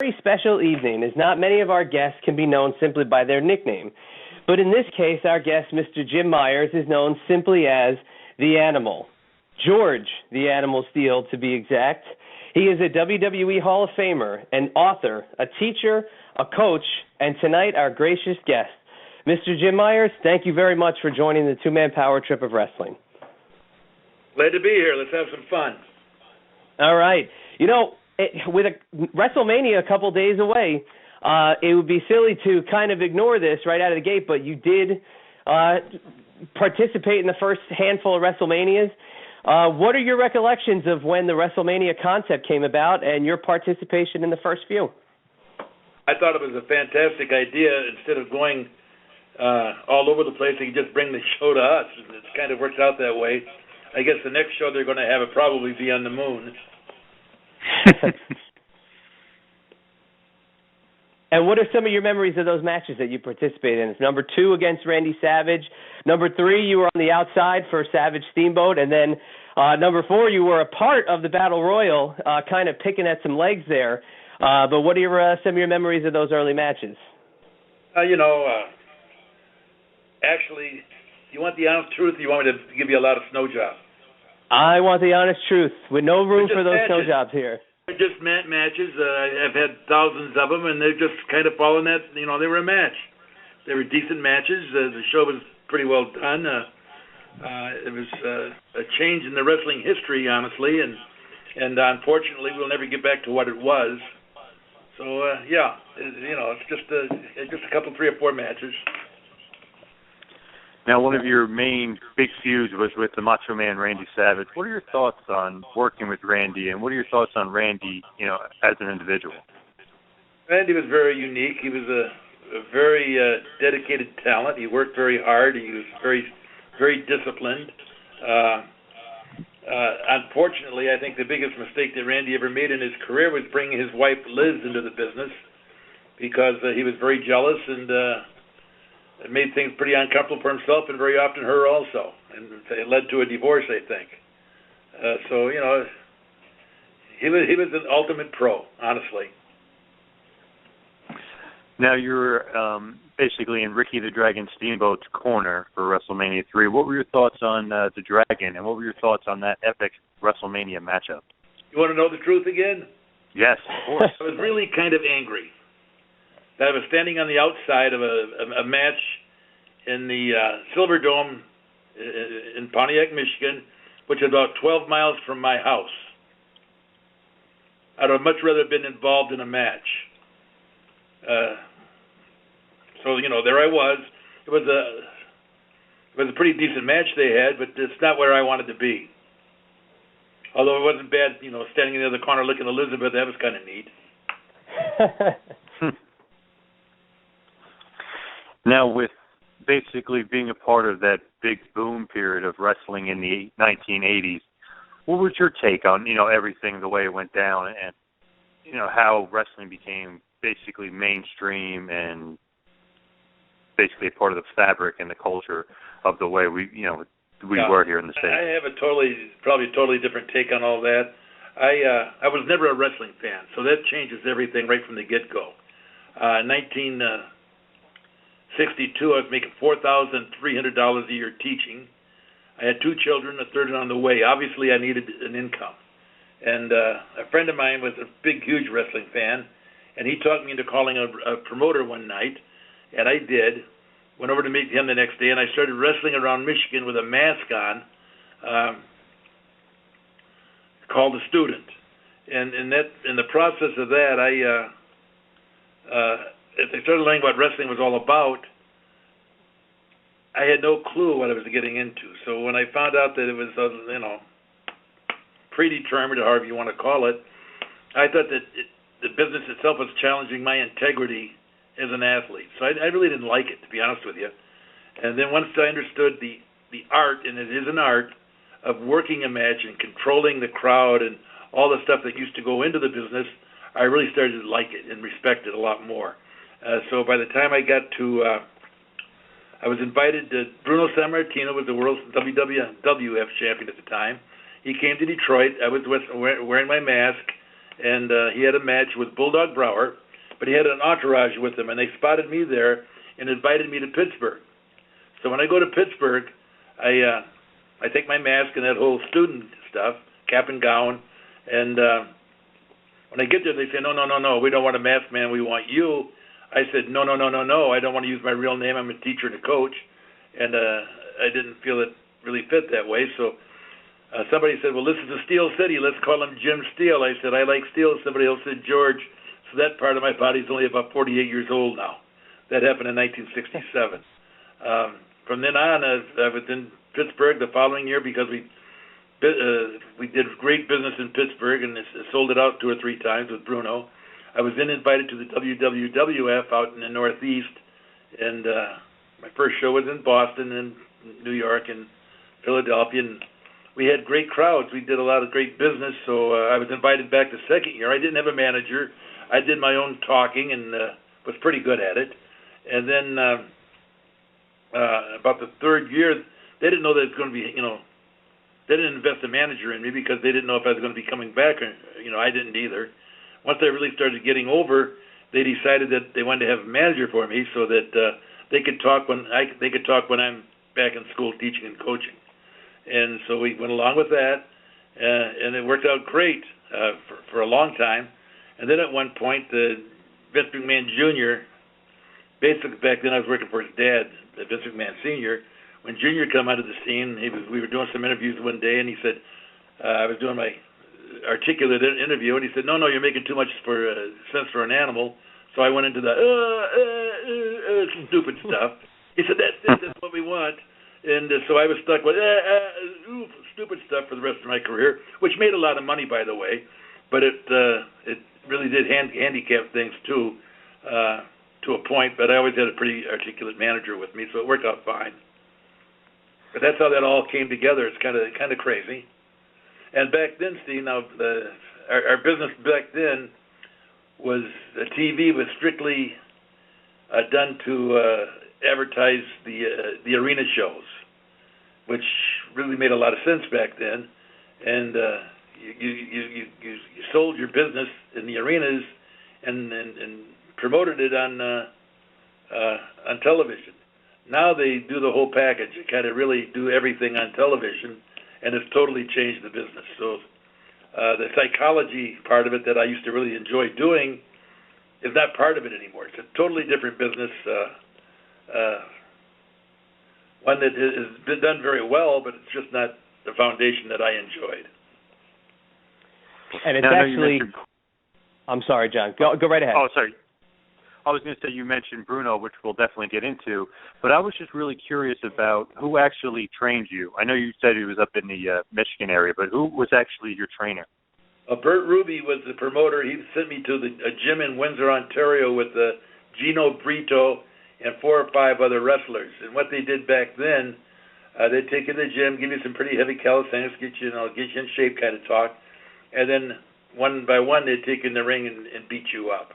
Very special evening, as not many of our guests can be known simply by their nickname. But in this case, our guest, Mr. Jim Myers, is known simply as The Animal. George The Animal Steele, to be exact. He is a WWE Hall of Famer, an author, a teacher, a coach, and tonight our gracious guest. Mr. Jim Myers, thank you very much for joining the two-man power trip of wrestling. Glad to be here. Let's have some fun. All right. You know, with WrestleMania a couple days away, it would be silly to kind of ignore this right out of the gate, but you did participate in the first handful of WrestleManias. What are your recollections of when the WrestleMania concept came about and your participation in the first few? I thought it was a fantastic idea. Instead of going all over the place, you could just bring the show to us. It kind of works out that way. I guess the next show they're going to have will probably be on the moon. And what are some of your memories of those matches that you participated in? Number 2 against Randy Savage. Number 3, you were on the outside for Savage Steamboat. And then number 4, you were a part of the Battle Royal, kind of picking at some legs there. But what are some of your memories of those early matches? Actually, you want the honest truth, or you want me to give you a lot of snow jobs? I want the honest truth, with no room for those snow jobs here. They're just matches. I've had thousands of them, and they're just kind of following that. They were a match. They were decent matches. The show was pretty well done. It was a change in the wrestling history, honestly, and unfortunately, we'll never get back to what it was. So it's just a couple, 3 or 4 matches. Now, one of your main big feuds was with the Macho Man, Randy Savage. What are your thoughts on working with Randy, and what are your thoughts on Randy, as an individual? Randy was very unique. He was a very dedicated talent. He worked very hard. He was very, very disciplined. Unfortunately, I think the biggest mistake that Randy ever made in his career was bringing his wife, Liz, into the business, because he was very jealous and it made things pretty uncomfortable for himself and very often her also. And it led to a divorce, I think. He was an ultimate pro, honestly. Now you're basically in Ricky the Dragon Steamboat's corner for WrestleMania 3. What were your thoughts on the Dragon, and what were your thoughts on that epic WrestleMania matchup? You want to know the truth again? Yes, of course. I was really kind of angry. I was standing on the outside of a match in the Silver Dome in Pontiac, Michigan, which is about 12 miles from my house. I'd have much rather been involved in a match. There I was. It was a pretty decent match they had, but it's not where I wanted to be. Although it wasn't bad, standing in the other corner looking at Elizabeth, that was kind of neat. Now, with basically being a part of that big boom period of wrestling in the 1980s, what was your take on, everything, the way it went down, and, how wrestling became basically mainstream and basically a part of the fabric and the culture of the way we were here in the States? I have probably a totally different take on all that. I was never a wrestling fan, so that changes everything right from the get-go. 1962, I was making $4,300 a year teaching. I had 2 children, a third on the way. Obviously, I needed an income. And a friend of mine was a big, huge wrestling fan, and he talked me into calling a promoter one night, and I did. Went over to meet him the next day, and I started wrestling around Michigan with a mask on called a student. And in the process of that, I started learning what wrestling was all about. I had no clue what I was getting into. So when I found out that it was, predetermined, or however you want to call it, I thought that the business itself was challenging my integrity as an athlete. So I really didn't like it, to be honest with you. And then once I understood the art, and it is an art, of working a match and controlling the crowd and all the stuff that used to go into the business, I really started to like it and respect it a lot more. So by the time I got to, I was invited to, Bruno San Martino was the world's WWF champion at the time. He came to Detroit. I was wearing my mask, and he had a match with Bulldog Brower, but he had an entourage with him, and they spotted me there and invited me to Pittsburgh. So when I go to Pittsburgh, I take my mask and that whole student stuff, cap and gown, and when I get there, they say, no, we don't want a masked man, we want you. I said, no, I don't want to use my real name, I'm a teacher and a coach, and I didn't feel it really fit that way, so somebody said, well, this is a Steel City, let's call him Jim Steele. I said, I like Steele. Somebody else said George. So that part of my body is only about 48 years old now. That happened in 1967. From then on, I was in Pittsburgh the following year because we did great business in Pittsburgh and sold it out 2 or 3 times with Bruno. I was then invited to the WWF out in the Northeast, and my first show was in Boston and New York and Philadelphia, and we had great crowds. We did a lot of great business, so I was invited back the second year. I didn't have a manager. I did my own talking and was pretty good at it. And then about the third year, they didn't know that it was going to be, they didn't invest a manager in me because they didn't know if I was going to be coming back. Or, I didn't either. Once I really started getting over, they decided that they wanted to have a manager for me so that they could talk when I'm back in school teaching and coaching. And so we went along with that, and it worked out great for a long time. And then at one point, Vince McMahon Jr., basically back then I was working for his dad, Vince McMahon Sr., when Jr. came onto the scene, we were doing some interviews one day, and he said, I was doing my articulate interview, and he said, no, you're making too much sense for an animal. So I went into the stupid stuff. He said, that's what we want. And so I was stuck with stupid stuff for the rest of my career, which made a lot of money, by the way, but it really did handicap things too, to a point. But I always had a pretty articulate manager with me, so it worked out fine. But that's how that all came together. It's kind of crazy. And back then, Steve, now our business back then was TV was strictly done to advertise the arena shows, which really made a lot of sense back then. And you sold your business in the arenas and promoted it on television. Now they do the whole package. They kind of really do everything on television, and it's totally changed the business. So the psychology part of it that I used to really enjoy doing is not part of it anymore. It's a totally different business, one that has been done very well, but it's just not the foundation that I enjoyed. And it's actually... I'm sorry, John. Go right ahead. Oh, sorry. I was going to say you mentioned Bruno, which we'll definitely get into, but I was just really curious about who actually trained you. I know you said he was up in the Michigan area, but who was actually your trainer? Bert Ruby was the promoter. He sent me to a gym in Windsor, Ontario with Gino Brito and 4 or 5 other wrestlers. And what they did back then, they'd take you to the gym, give you some pretty heavy calisthenics, get you in shape kind of talk, and then one by one they'd take you in the ring and beat you up.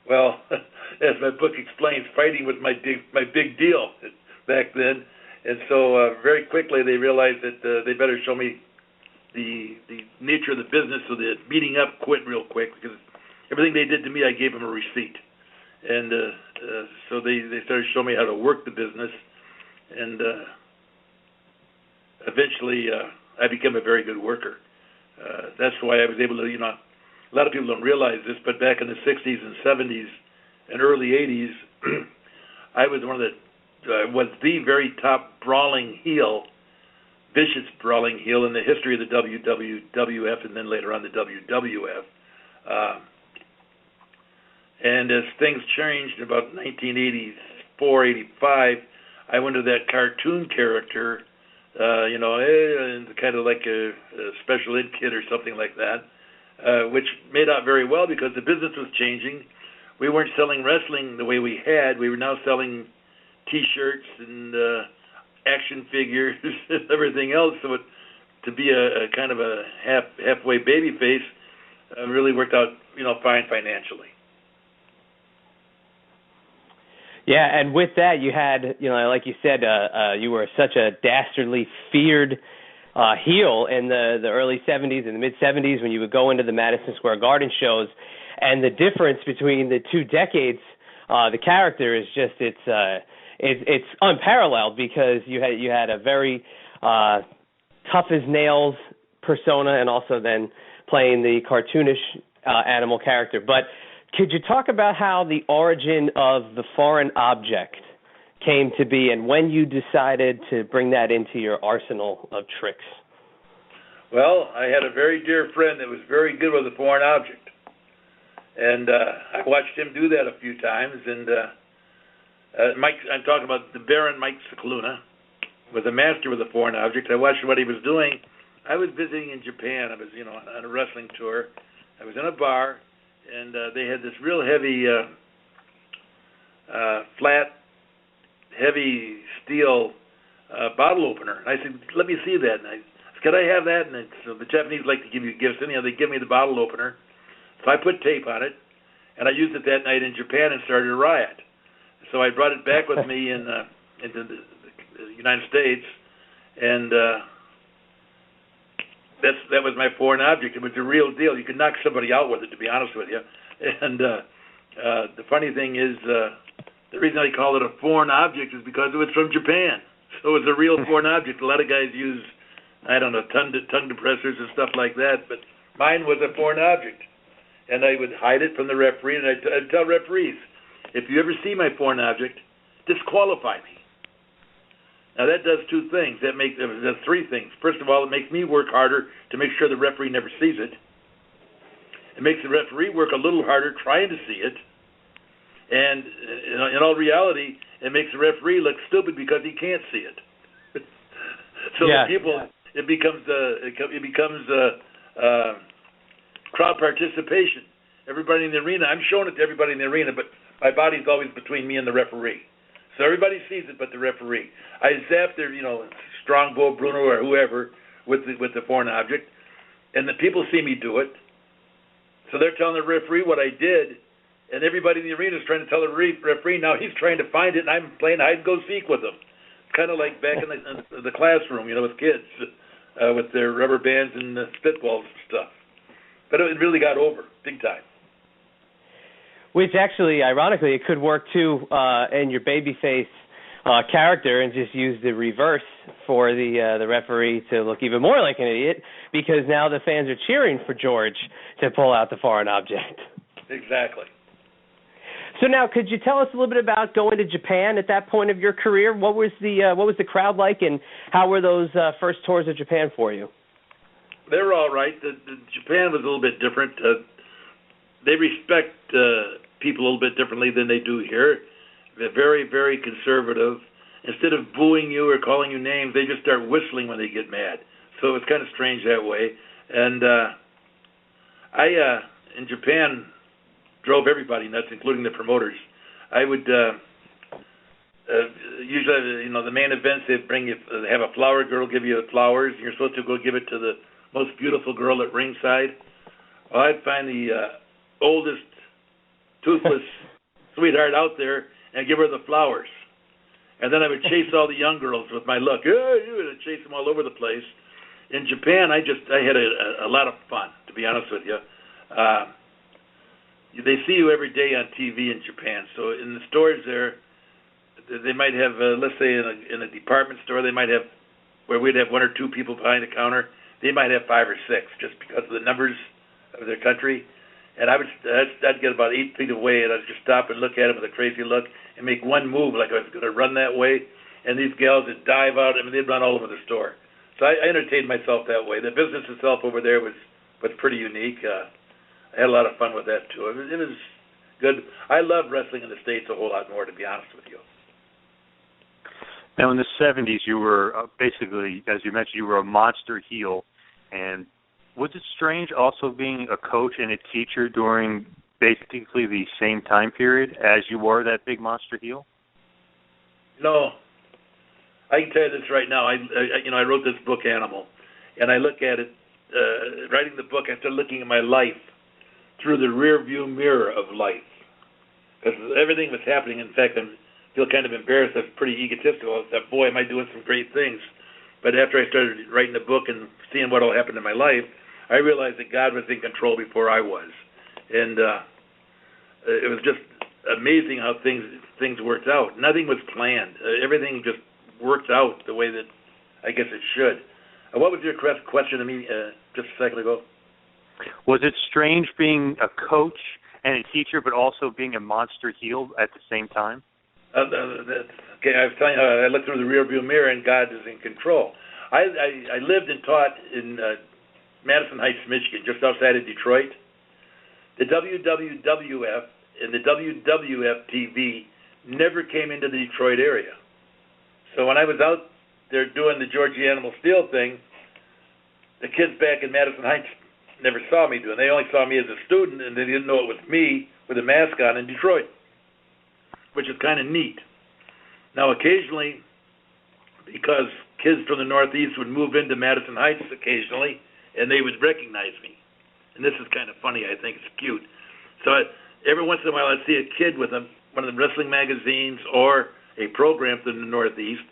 Well, as my book explains, fighting was my big deal back then, and so very quickly they realized that they better show me the nature of the business, so that beating up quit real quick, because everything they did to me, I gave them a receipt, and so they started showing me how to work the business, and eventually I became a very good worker. That's why I was able to, a lot of people don't realize this, but back in the 60s and 70s and early 80s, I was was the very top brawling heel, vicious brawling heel in the history of the WWF and then later on the WWF. And as things changed in about 1984, 85, I went to that cartoon character, kind of like a special ed kid or something like that. Which made out very well because the business was changing. We weren't selling wrestling the way we had. We were now selling T-shirts and action figures and everything else. So to be a kind of a halfway baby face really worked out, fine financially. Yeah, and with that you had, like you said, you were such a dastardly, feared heel in the early 70s and the mid-70s when you would go into the Madison Square Garden shows. And the difference between the 2 decades, the character is just, it's unparalleled, because you had a very tough as nails persona, and also then playing the cartoonish animal character. But could you talk about how the origin of the foreign object came to be, and when you decided to bring that into your arsenal of tricks? Well, I had a very dear friend that was very good with a foreign object, and I watched him do that a few times. And Mike, I'm talking about the Baron Mike Cicluna, was a master with a foreign object. I watched what he was doing. I was visiting in Japan. I was, on a wrestling tour. I was in a bar, and they had this real heavy, flat, heavy steel bottle opener. And I said, "Let me see that." And I said, "Could I have that?" And so the Japanese like to give you gifts. Anyhow, they give me the bottle opener. So I put tape on it, and I used it that night in Japan and started a riot. So I brought it back with me into the United States, and that was my foreign object. It was the real deal. You could knock somebody out with it, to be honest with you. And the funny thing is, the reason I call it a foreign object is because it was from Japan. So it was a real foreign object. A lot of guys use, I don't know, tongue depressors and stuff like that, but mine was a foreign object. And I would hide it from the referee, and I'd tell referees, if you ever see my foreign object, disqualify me. Now that does 2 things. That does 3 things. First of all, it makes me work harder to make sure the referee never sees it. It makes the referee work a little harder trying to see it. And in all reality, it makes the referee look stupid because he can't see it. So it becomes crowd participation. Everybody in the arena, I'm showing it to everybody in the arena, but my body's always between me and the referee. So everybody sees it but the referee. I zap their, Strongbow, Bruno, or whoever with the foreign object, and the people see me do it. So they're telling the referee what I did, and everybody in the arena is trying to tell the referee. Now he's trying to find it, and I'm playing hide-and-go-seek with them. It's kind of like back in the classroom, with kids with their rubber bands and spitballs and stuff. But it really got over, big time. Which actually, ironically, it could work too in your babyface character, and just use the reverse for the referee to look even more like an idiot, because now the fans are cheering for George to pull out the foreign object. Exactly. So now, could you tell us a little bit about going to Japan at that point of your career? What was the crowd like, and how were those first tours of Japan for you? They were all right. Japan was a little bit different. They respect people a little bit differently than they do here. They're very, very conservative. Instead of booing you or calling you names, they just start whistling when they get mad. So it was kind of strange that way. And I, in Japan, drove everybody nuts, including the promoters. I would usually, the main events, they have a flower girl give you flowers, and you're supposed to go give it to the most beautiful girl at ringside. Well, I'd find the oldest, toothless sweetheart out there and give her the flowers. And then I would chase all the young girls with my look. I'd chase them all over the place. In Japan, I had a lot of fun, to be honest with you. They see you every day on TV in Japan. So in the stores there, they might have, let's say in a department store, they might have, where we'd have 1 or 2 people behind the counter, they might have 5 or 6 just because of the numbers of their country. And I'd get about 8 feet away, and I'd just stop and look at them with a crazy look and make one move like I was going to run that way. And these gals would dive out. They'd run all over the store. So I entertained myself that way. The business itself over there was pretty unique. I had a lot of fun with that, too. It was good. I love wrestling in the States a whole lot more, to be honest with you. Now, in the 70s, you were basically, as you mentioned, you were a monster heel. And was it strange also being a coach and a teacher during basically the same time period as you were that big monster heel? No. I can tell you this right now. I wrote this book, Animal, and I look at it, writing the book, I started looking at my life through the rear view mirror of life. Because everything was happening. In fact, I feel kind of embarrassed. I'm pretty egotistical. I thought, boy, am I doing some great things. But after I started writing the book and seeing what all happened in my life, I realized that God was in control before I was. And it was just amazing how things worked out. Nothing was planned. Everything just worked out the way that I guess it should. What was your question to me just a second ago? Was it strange being a coach and a teacher, but also being a monster heel at the same time? Okay, I was telling you, I looked through the rearview mirror, and God is in control. I lived and taught in Madison Heights, Michigan, just outside of Detroit. The WWF and the WWF TV never came into the Detroit area. So when I was out there doing the Georgie Animal Steele thing, the kids back in Madison Heights never saw me doing it. They only saw me as a student, and they didn't know it was me with a mask on in Detroit, which is kind of neat. Now, occasionally, because kids from the Northeast would move into Madison Heights occasionally, and they would recognize me. And this is kind of funny. I think it's cute. So every once in a while, I'd see a kid with one of the wrestling magazines or a program from the Northeast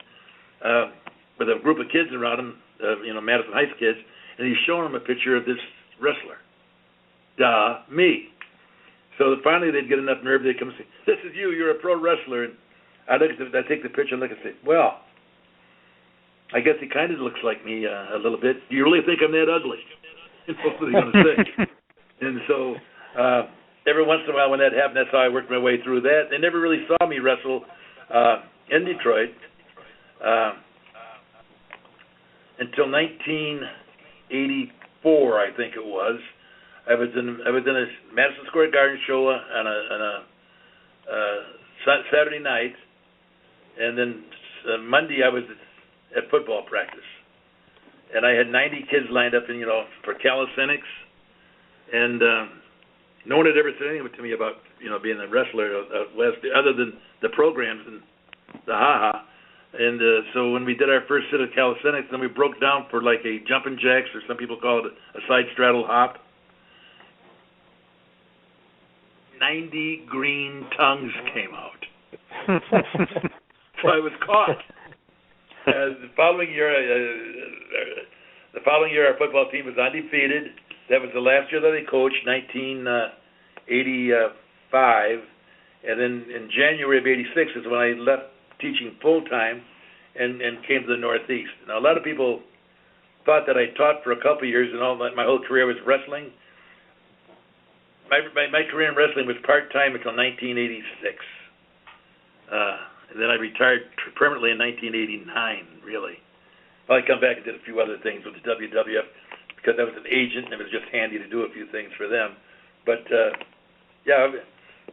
with a group of kids around him, Madison Heights kids, and he's showing them a picture of this wrestler. Me. So finally they'd get enough nerve, they'd come and say, "This is you, you're a pro wrestler." And I take the picture and look and say, "Well, I guess he kind of looks like me a little bit. Do you really think I'm that ugly?" That's what they're going to say. And so every once in a while when that happened, that's how I worked my way through that. They never really saw me wrestle in Detroit until 1984, I think it was. I was in a Madison Square Garden show on a Saturday night, and then Monday I was at football practice, and I had 90 kids lined up, for calisthenics, and no one had ever said anything to me about being a wrestler out west, other than the programs and the ha-ha. And so when we did our first set of calisthenics, then we broke down for like a jumping jacks, or some people call it a side straddle hop. 90 green tongues came out. So I was caught. The following year, our football team was undefeated. That was the last year that I coached, 1985. And then in January of '86 is when I left teaching full-time and came to the Northeast. Now, a lot of people thought that I taught for a couple of years and my whole career was wrestling. My career in wrestling was part-time until 1986. And then I retired permanently in 1989, really. Well, I come back and did a few other things with the WWF because I was an agent and it was just handy to do a few things for them. But,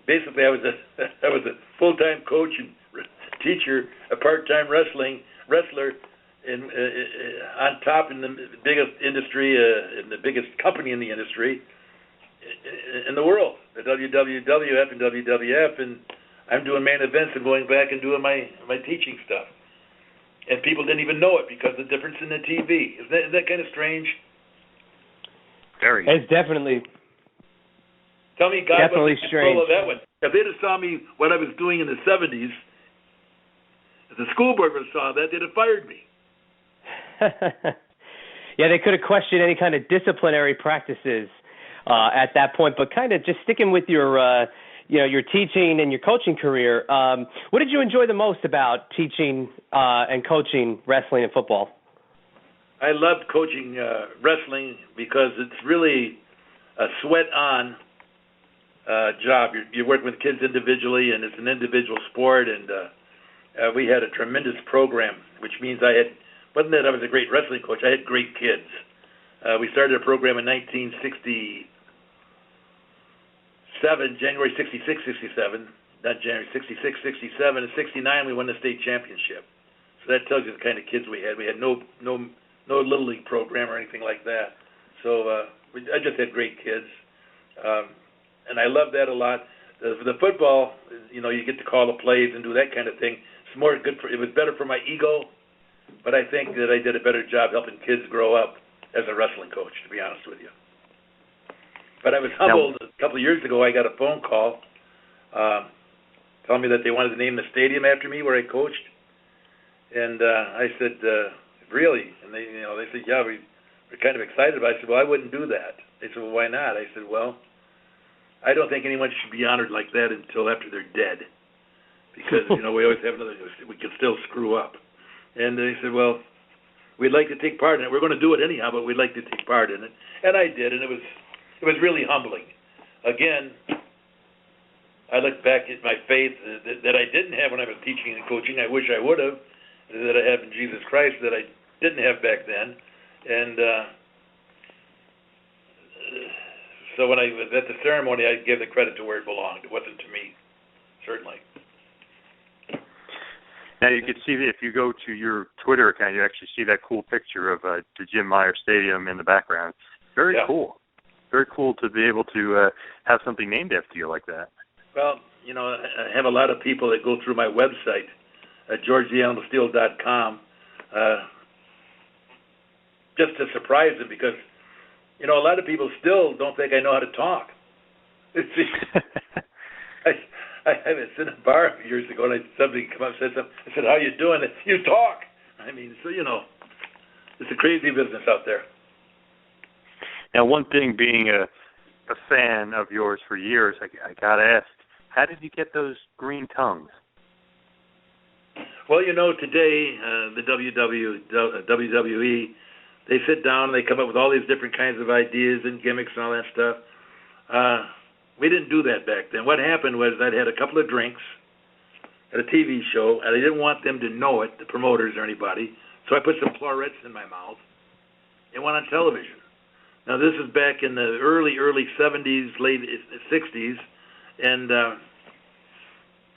basically I was a full-time coach and teacher, a part-time wrestler, and on top in the biggest industry, in the biggest company in the industry in the world, the WWF and WWF, and I'm doing main events and going back and doing my teaching stuff. And people didn't even know it because of the difference in the TV. Isn't that kind of strange? Very. It's definitely. Tell me, God, definitely what's the strange. control of that one? If they'd have saw me what I was doing in the 70s, if the school board would have saw that, they'd have fired me. Yeah, they could have questioned any kind of disciplinary practices at that point. But kind of just sticking with your teaching and your coaching career, what did you enjoy the most about teaching and coaching wrestling and football? I loved coaching wrestling because it's really a sweat-on job. You're working with kids individually, and it's an individual sport, and we had a tremendous program, which means wasn't that I was a great wrestling coach, I had great kids. We started a program in 1967, January 66, 67, not January 66, 67, and 69 we won the state championship. So that tells you the kind of kids we had. We had no Little League program or anything like that. So I just had great kids. And I love that a lot. The football, you get to call the plays and do that kind of thing. It's more good it was better for my ego, but I think that I did a better job helping kids grow up as a wrestling coach, to be honest with you. But I was humbled a couple of years ago. I got a phone call telling me that they wanted to name the stadium after me where I coached. And I said, really? And they said, yeah, we're kind of excited about it. I said, well, I wouldn't do that. They said, well, why not? I said, well, I don't think anyone should be honored like that until after they're dead, because we always have we could still screw up. And they said, well, we'd like to take part in it. We're going to do it anyhow, but we'd like to take part in it. And I did, and it was really humbling. Again, I look back at my faith that I didn't have when I was teaching and coaching. I wish I would have, that I have in Jesus Christ that I didn't have back then. And so when I was at the ceremony, I gave the credit to where it belonged. It wasn't to me, certainly. Now you can see that if you go to your Twitter account, you actually see that cool picture of the Meyer Stadium in the background. Very cool. Very cool to be able to have something named after you like that. Well, I have a lot of people that go through my website at georgetheanimalsteele.com just to surprise them, because, a lot of people still don't think I know how to talk. I was in a bar years ago, and somebody come up and said something. I said, how you doing? You talk. I mean, so, it's a crazy business out there. Now, one thing, being a fan of yours for years, I got to ask, how did you get those green tongues? Well, today, the WWE, they sit down and they come up with all these different kinds of ideas and gimmicks and all that stuff. We didn't do that back then. What happened was I'd had a couple of drinks at a TV show, and I didn't want them to know it, the promoters or anybody, so I put some florets in my mouth and went on television. Now, this is back in the early 70s, late 60s, and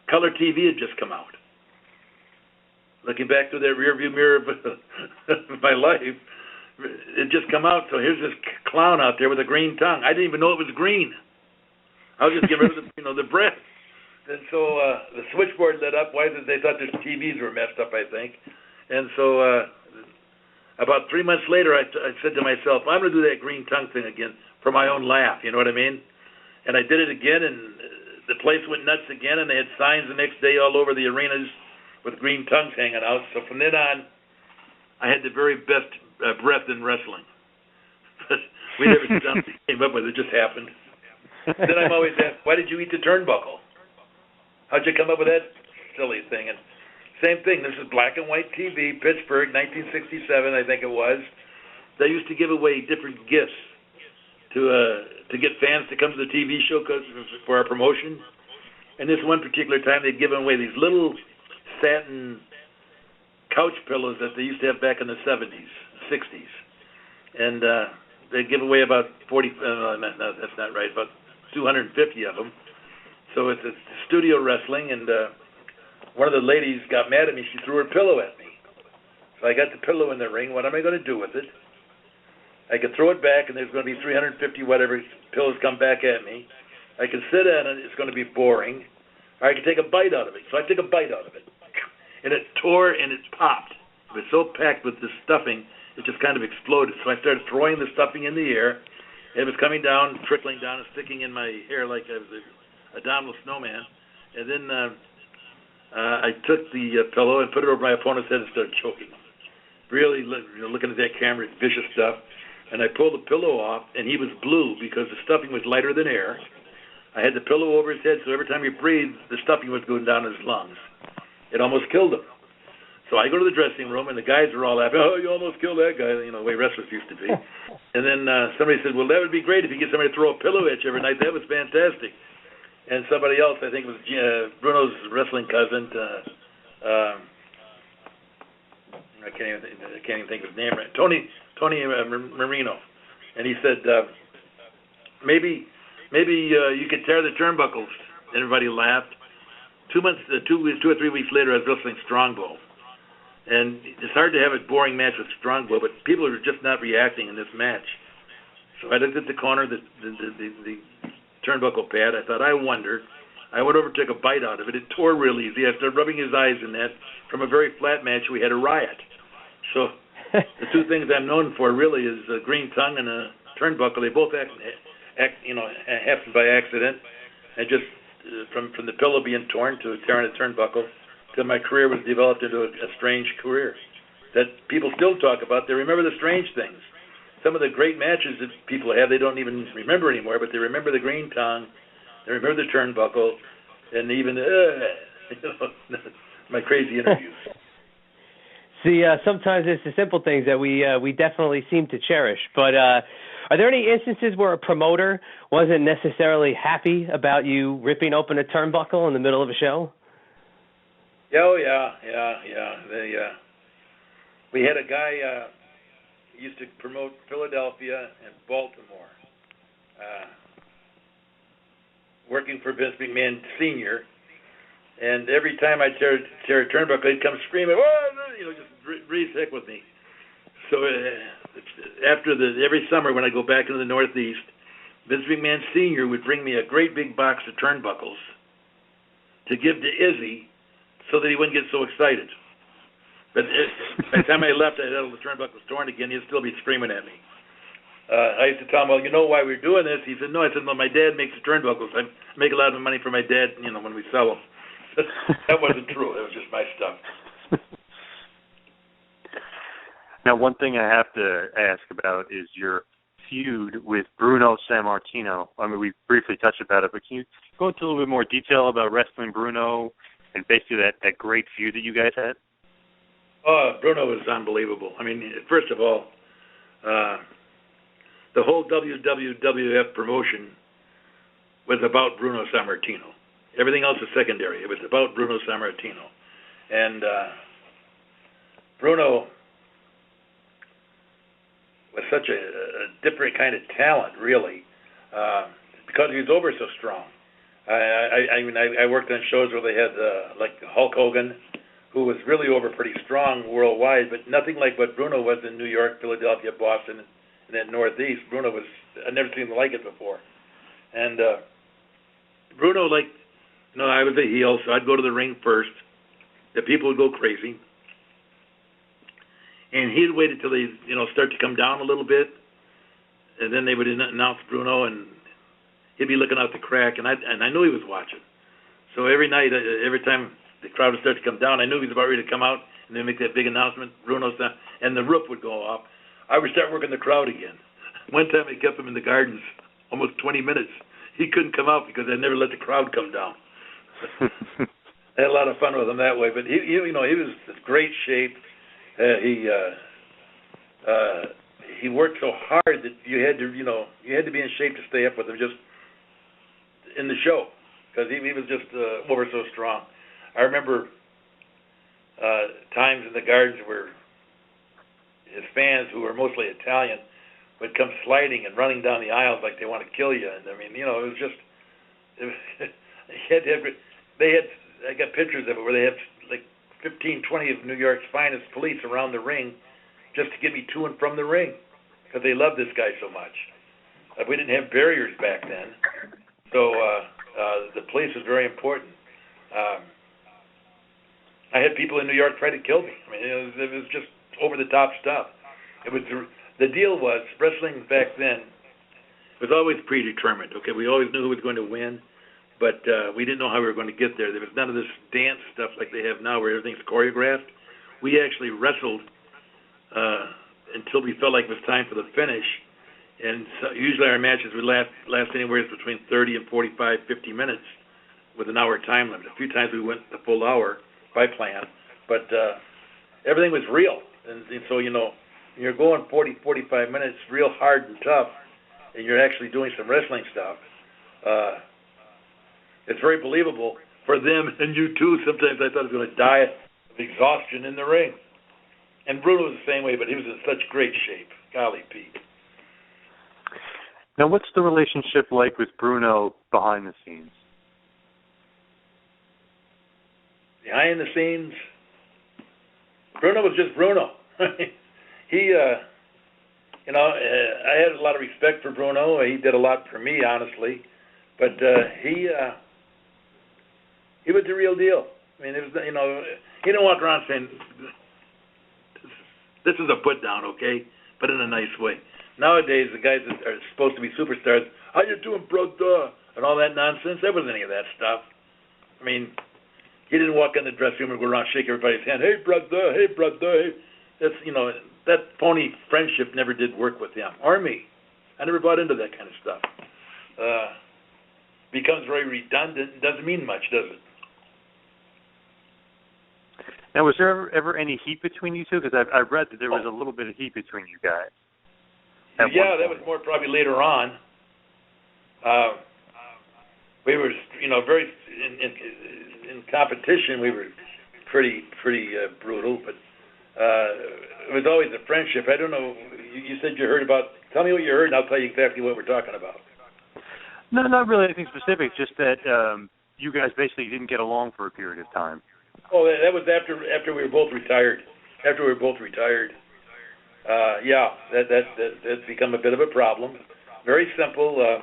color TV had just come out. Looking back through that rearview mirror of my life, it just come out. So here's this clown out there with a green tongue. I didn't even know it was green. I was just getting rid of the breath. And so the switchboard lit up. Why? They thought their TVs were messed up, I think. And so about 3 months later, I said to myself, I'm going to do that green tongue thing again for my own laugh. You know what I mean? And I did it again, and the place went nuts again, and they had signs the next day all over the arenas with green tongues hanging out. So from then on, I had the very best breath in wrestling. But we never came up with it. It just happened. Then I'm always asked, why did you eat the turnbuckle? How'd you come up with that silly thing? And same thing. This is black and white TV, Pittsburgh, 1967, I think it was. They used to give away different gifts to get fans to come to the TV show for our promotion. And this one particular time, they'd given away these little satin couch pillows that they used to have back in the 70s, 60s. And they'd give away about 40, no, that's not right, about 250 of them. So it's studio wrestling, and one of the ladies got mad at me. She threw her pillow at me. So I got the pillow in the ring. What am I going to do with it? I could throw it back, and there's going to be 350 whatever pillows come back at me. I could sit on it. It's going to be boring. Or I could take a bite out of it. So I took a bite out of it. And it tore and it popped. It was so packed with the stuffing, it just kind of exploded. So I started throwing the stuffing in the air. It was coming down, trickling down, and sticking in my hair like I was a Donald Snowman. And then I took the pillow and put it over my opponent's head and started choking him. Really looking at that camera, vicious stuff. And I pulled the pillow off, and he was blue because the stuffing was lighter than air. I had the pillow over his head, so every time he breathed, the stuffing was going down his lungs. It almost killed him. So I go to the dressing room, and the guys are all laughing. Oh, you almost killed that guy, the way wrestlers used to be. And then somebody said, well, that would be great if you get somebody to throw a pillow at you every night. That was fantastic. And somebody else, I think it was Bruno's wrestling cousin, I can't even think of his name right. Tony Marino. And he said, maybe you could tear the turnbuckles. Everybody laughed. 2 or 3 weeks later, I was wrestling Strongbow. And it's hard to have a boring match with Strongbow, but people are just not reacting in this match. So I looked at the corner, the turnbuckle pad. I thought, I wonder. I went over and took a bite out of it. It tore real easy. I started rubbing his eyes in that. From a very flat match, we had a riot. So the two things I'm known for really is a green tongue and a turnbuckle. They both happened by accident. And just from the pillow being torn to tearing a turnbuckle, till my career was developed into a strange career. that people still talk about. They remember the strange things. Some of the great matches that people have, they don't even remember anymore, but they remember the green tongue, they remember the turnbuckle, and even my crazy interviews. See, sometimes it's the simple things that we definitely seem to cherish. But are there any instances where a promoter wasn't necessarily happy about you ripping open a turnbuckle in the middle of a show? Oh, yeah. We had a guy used to promote Philadelphia and Baltimore, working for Vince McMahon Sr., and every time I'd tear a turnbuckle, he'd come screaming, just really sick with me. So every summer when I go back into the Northeast, Vince McMahon Sr. would bring me a great big box of turnbuckles to give to Izzy so that he wouldn't get so excited. But by the time I left, I had all the turnbuckles torn again. He'd still be screaming at me. I used to tell him, well, you know why we're doing this? He said, no. I said, well, my dad makes the turnbuckles. I make a lot of money for my dad, when we sell them. That wasn't true. That was just my stuff. Now, one thing I have to ask about is your feud with Bruno San Martino. I mean, we briefly touched about it, but can you go into a little bit more detail about wrestling Bruno and basically that great feud that you guys had? Oh, Bruno was unbelievable. I mean, first of all, the whole WWF promotion was about Bruno San Martino. Everything else is secondary. It was about Bruno San Martino. And Bruno was such a different kind of talent, really, because he was over so strong. I worked on shows where they had like Hulk Hogan, who was really over pretty strong worldwide, but nothing like what Bruno was in New York, Philadelphia, Boston, and that Northeast. Bruno was, I'd never seen him like it before. And Bruno, I was a heel, so I'd go to the ring first. The people would go crazy. And he'd wait until they, start to come down a little bit, and then they would announce Bruno, and he'd be looking out the crack, and I knew he was watching. So every night, every time the crowd would start to come down, I knew he was about ready to come out, and then make that big announcement, Bruno's down, and the roof would go off. I would start working the crowd again. One time I kept him in the gardens almost 20 minutes. He couldn't come out because I never let the crowd come down. I had a lot of fun with him that way, but he was in great shape. He worked so hard that you had to be in shape to stay up with him just in the show, because he was just over so strong. I remember times in the gardens where his fans, who were mostly Italian, would come sliding and running down the aisles like they want to kill you. And I mean, it was just I got pictures of it where they have like 15, 20 of New York's finest police around the ring just to get me to and from the ring, because they loved this guy so much. We didn't have barriers back then, so the police was very important. I had people in New York try to kill me. I mean, it was just over-the-top stuff. The deal was, wrestling back then was always predetermined. Okay, we always knew who was going to win, but we didn't know how we were going to get there. There was none of this dance stuff like they have now where everything's choreographed. We actually wrestled until we felt like it was time for the finish. And so usually our matches would last anywhere between 30 and 45, 50 minutes with an hour time limit. A few times we went the full hour by plan, but everything was real. And so, you're going 40, 45 minutes real hard and tough, and you're actually doing some wrestling stuff. It's very believable for them and you too. Sometimes I thought I was going to die of exhaustion in the ring. And Bruno was the same way, but he was in such great shape. Golly, Pete. Now, what's the relationship like with Bruno behind the scenes? Behind the scenes, Bruno was just Bruno. He, I had a lot of respect for Bruno. He did a lot for me, honestly. But he was the real deal. I mean, it was, he didn't walk around saying, "This is a put down, okay?" But in a nice way. Nowadays, the guys that are supposed to be superstars, "How you doing, brother?" and all that nonsense. There wasn't any of that stuff. I mean, he didn't walk in the dressing room and go around shake everybody's hand. "Hey, brother, hey, brother." Hey. That's, that phony friendship never did work with him or me. I never bought into that kind of stuff. Becomes very redundant. Doesn't mean much, does it? Now, was there ever any heat between you two? Because I've read that there was a little bit of heat between you guys. Yeah, that was more probably later on. We were, very in competition. We were pretty brutal, but it was always a friendship. I don't know. You said you heard about. Tell me what you heard, and I'll tell you exactly what we're talking about. No, not really anything specific. Just that you guys basically didn't get along for a period of time. Oh, that was after we were both retired. After we were both retired, that's become a bit of a problem. Very simple.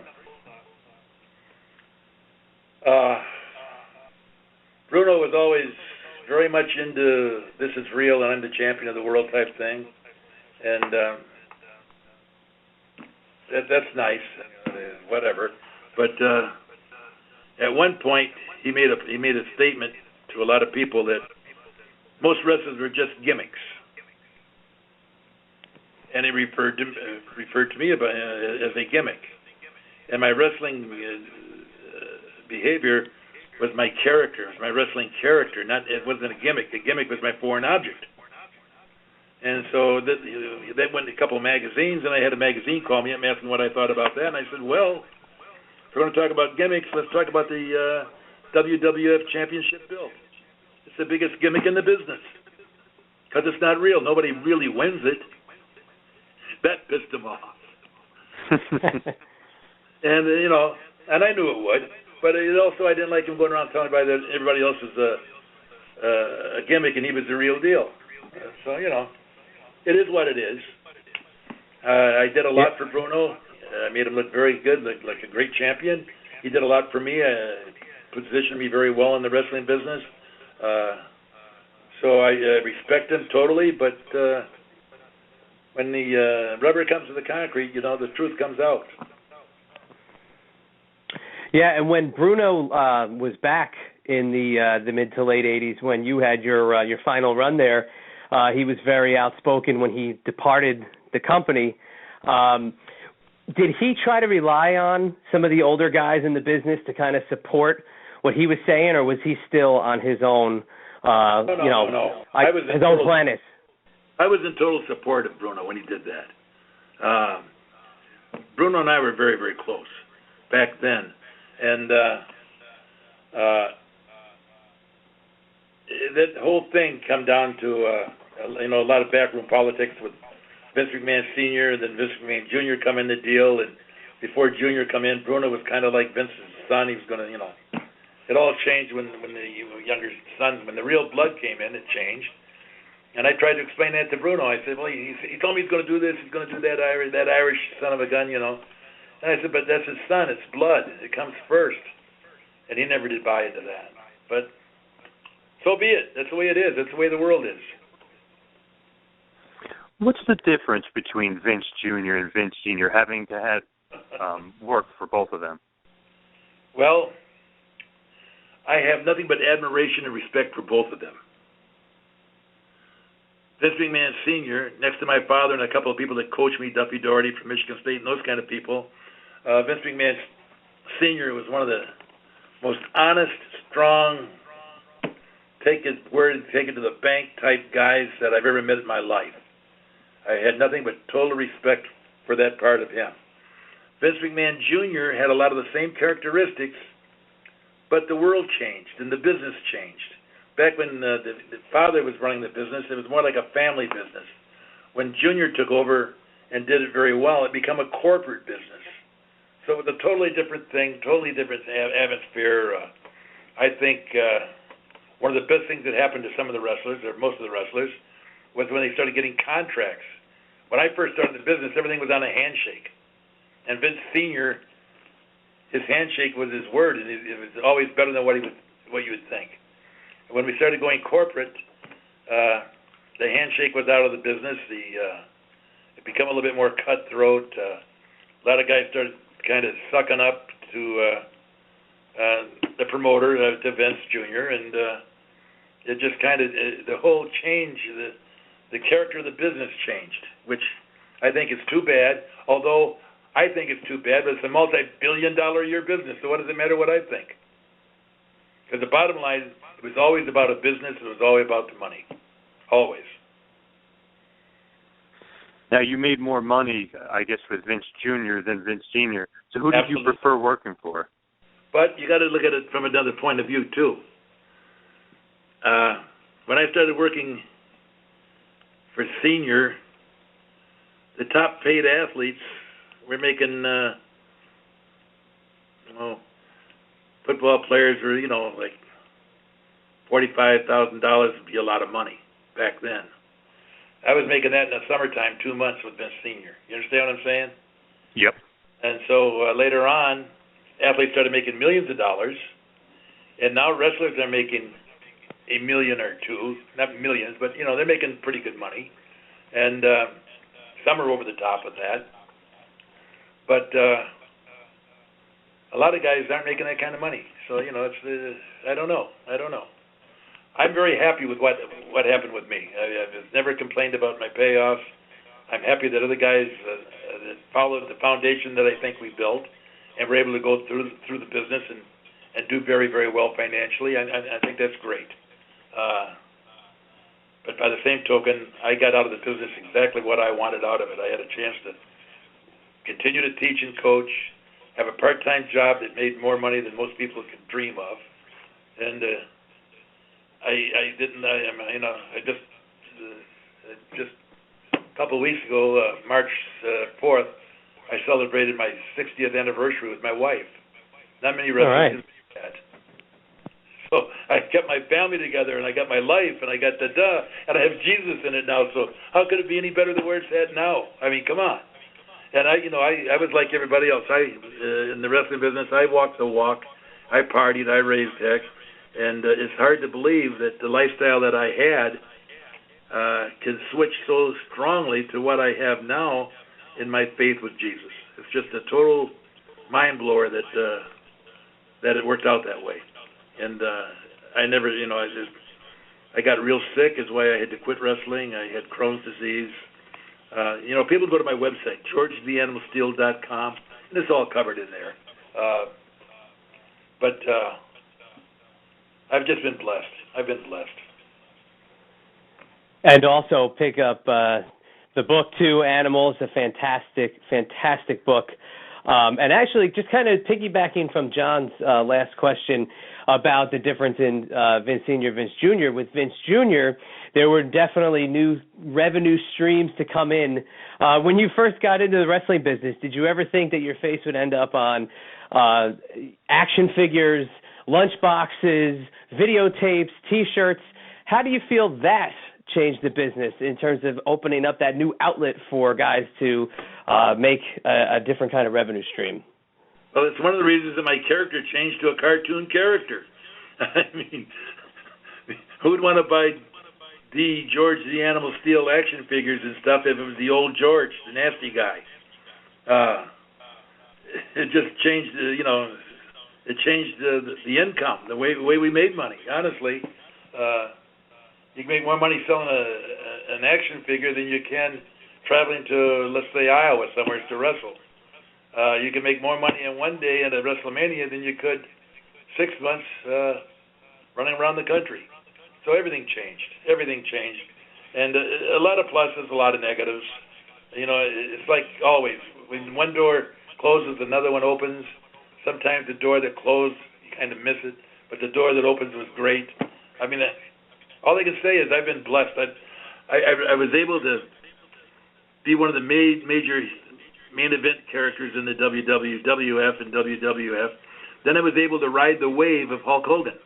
Bruno was always very much into this is real and I'm the champion of the world type thing, and that's nice, whatever. But at one point, he made a statement to a lot of people that most wrestlers were just gimmicks, and he referred to me as a gimmick. And my wrestling behavior was my character, it was my wrestling character. It wasn't a gimmick. The gimmick was my foreign object. And so that went to a couple of magazines, and I had a magazine call me up asking what I thought about that. And I said, well, if we're going to talk about gimmicks, let's talk about the WWF Championship belt. It's the biggest gimmick in the business because it's not real. Nobody really wins it. That pissed him off. And, and I knew it would. But I didn't like him going around telling everybody that everybody else was a gimmick and he was the real deal. So, it is what it is. I did a lot for Bruno. I made him look very good, like a great champion. He did a lot for me. Positioned me very well in the wrestling business. So I respect him totally, but when the rubber comes to the concrete, the truth comes out. Yeah, and when Bruno was back in the mid to late 80s, when you had your final run there, he was very outspoken when he departed the company. Did he try to rely on some of the older guys in the business to kind of support what he was saying, or was he still on his own? No. His own planet. I was in total support of Bruno when he did that. Bruno and I were very, very close back then, and that whole thing come down to a lot of backroom politics with Vince McMahon Sr. and then Vince McMahon Jr. come in the deal, and before Jr. come in, Bruno was kind of like Vince's son. He was going to, it all changed when the younger son, when the real blood came in, it changed. And I tried to explain that to Bruno. I said, well, he told me he's going to do this, he's going to do that Irish son of a gun, And I said, but that's his son, it's blood, it comes first. And he never did buy into that. But so be it. That's the way it is. That's the way the world is. What's the difference between Vince Jr. and Vince Sr. having to have work for both of them? Well, I have nothing but admiration and respect for both of them. Vince McMahon Sr., next to my father and a couple of people that coached me, Duffy Doherty from Michigan State and those kind of people, Vince McMahon Sr. was one of the most honest, strong, take his word, take it to the bank type guys that I've ever met in my life. I had nothing but total respect for that part of him. Vince McMahon Jr. had a lot of the same characteristics, but the world changed and the business changed. Back when the father was running the business, it was more like a family business. When Junior took over and did it very well, it became a corporate business. So it was a totally different thing, totally different atmosphere. I think one of the best things that happened to some of the wrestlers, or most of the wrestlers, was when they started getting contracts. When I first started the business, everything was on a handshake. And Vince Sr., his handshake was his word, and it was always better than what you would think. When we started going corporate, the handshake was out of the business. It became a little bit more cutthroat. A lot of guys started kind of sucking up to the promoter, to Vince Jr., and it just kind of, the whole change, the character of the business changed, which I think is too bad. Although I think it's too bad, but it's a multi-billion-dollar-a-year business. So what does it matter what I think? Because the bottom line, it was always about a business. It was always about the money, always. Now, you made more money, I guess, with Vince Jr. than Vince Sr. So who did you prefer working for? But you got to look at it from another point of view, too. When I started working for Senior, the top paid athletes were making, football players were, like $45,000 would be a lot of money back then. I was making that in the summertime, 2 months with Vince Senior. You understand what I'm saying? Yep. And so later on, athletes started making millions of dollars, and now wrestlers are making $1 million or $2 million, not millions, but they're making pretty good money, and some are over the top of that. But a lot of guys aren't making that kind of money, so it's I don't know. I'm very happy with what happened with me. I've never complained about my payoffs. I'm happy that other guys that followed the foundation that I think we built and were able to go through the business and do very, very well financially. I think that's great. But by the same token, I got out of the business exactly what I wanted out of it. I had a chance to continue to teach and coach, have a part-time job that made more money than most people could dream of, and just a couple of weeks ago, March 4th, I celebrated my 60th anniversary with my wife. Not many wrestlers do that. So I kept my family together, and I got my life, and I got and I have Jesus in it now. So how could it be any better than where it's at now? I mean, come on. And I was like everybody else. In the wrestling business, I walked the walk. I partied. I raised heck. And it's hard to believe that the lifestyle that I had can switch so strongly to what I have now in my faith with Jesus. It's just a total mind blower that it worked out that way. And I never, I got real sick, is why I had to quit wrestling. I had Crohn's disease. People go to my website, GeorgeTheAnimalSteele.com, and it's all covered in there. But I've just been blessed. I've been blessed. And also pick up the book, too, Animals, a fantastic book. And actually, just kind of piggybacking from John's last question about the difference in Vince Sr., Vince Jr. With Vince Jr., there were definitely new revenue streams to come in. When you first got into the wrestling business, did you ever think that your face would end up on action figures, lunch boxes, videotapes, T-shirts? How do you feel that changed the business in terms of opening up that new outlet for guys to make a different kind of revenue stream? Well, it's one of the reasons that my character changed to a cartoon character. I mean, who would want to buy the George the Animal Steele action figures and stuff if it was the old George, the nasty guy? It just changed, it changed the income, the way we made money. Honestly, you can make more money selling an action figure than you can traveling to, let's say, Iowa somewhere to wrestle. You can make more money in one day at a Wrestlemania than you could 6 months running around the country. So everything changed. And a lot of pluses, a lot of negatives. It's like always. When one door closes, another one opens. Sometimes the door that closed, you kind of miss it. But the door that opens was great. I mean, all I can say is I've been blessed. I was able to be one of the major main event characters in the WWF and WWF. Then I was able to ride the wave of Hulk Hogan.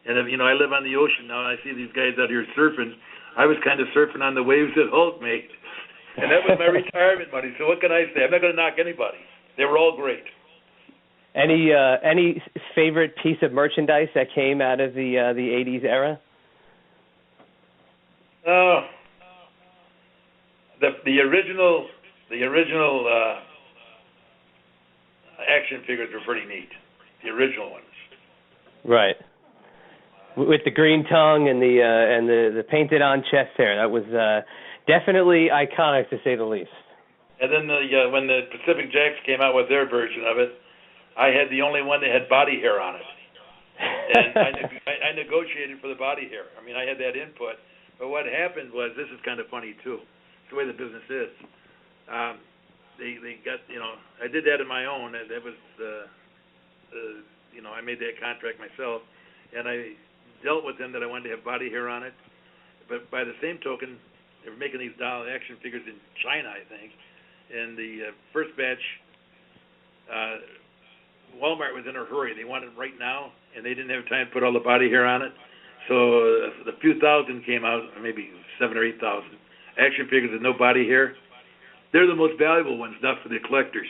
And I live on the ocean now, and I see these guys out here surfing. I was kind of surfing on the waves that Hulk made. And that was my retirement money. So what can I say? I'm not going to knock anybody. They were all great. Any favorite piece of merchandise that came out of the 80s era? The original action figures were pretty neat. The original ones. Right. with the green tongue and the painted on chest hair. That was definitely iconic, to say the least. And then when the Pacific Jacks came out with their version of it, I had the only one that had body hair on it. And I negotiated for the body hair. I mean, I had that input. But what happened was, this is kind of funny too. It's the way the business is. They got, I did that on my own. And that was, I made that contract myself, and I dealt with them that I wanted to have body hair on it. But by the same token, they were making these doll action figures in China, I think. And the first batch, Walmart was in a hurry. They wanted it right now, and they didn't have time to put all the body hair on it. So the few thousand came out, maybe 7,000 or 8,000 action figures with no body hair. They're the most valuable ones, not for the collectors.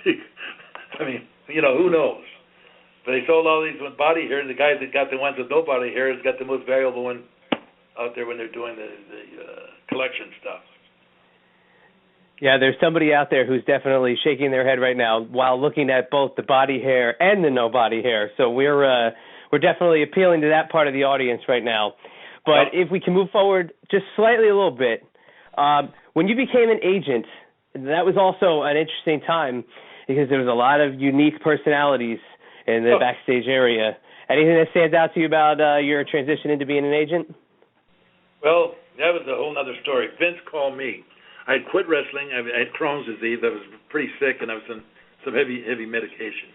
I mean, who knows? But they sold all these with body hair, and the guys that got the ones with no body hair has got the most valuable one out there when they're doing the collection stuff. Yeah, there's somebody out there who's definitely shaking their head right now while looking at both the body hair and the no body hair. So we're definitely appealing to that part of the audience right now. But if we can move forward just slightly a little bit, when you became an agent, that was also an interesting time because there was a lot of unique personalities in the backstage area. Anything that stands out to you about your transition into being an agent? Well, that was a whole other story. Vince called me. I had quit wrestling. I had Crohn's disease. I was pretty sick, and I was on some heavy medication.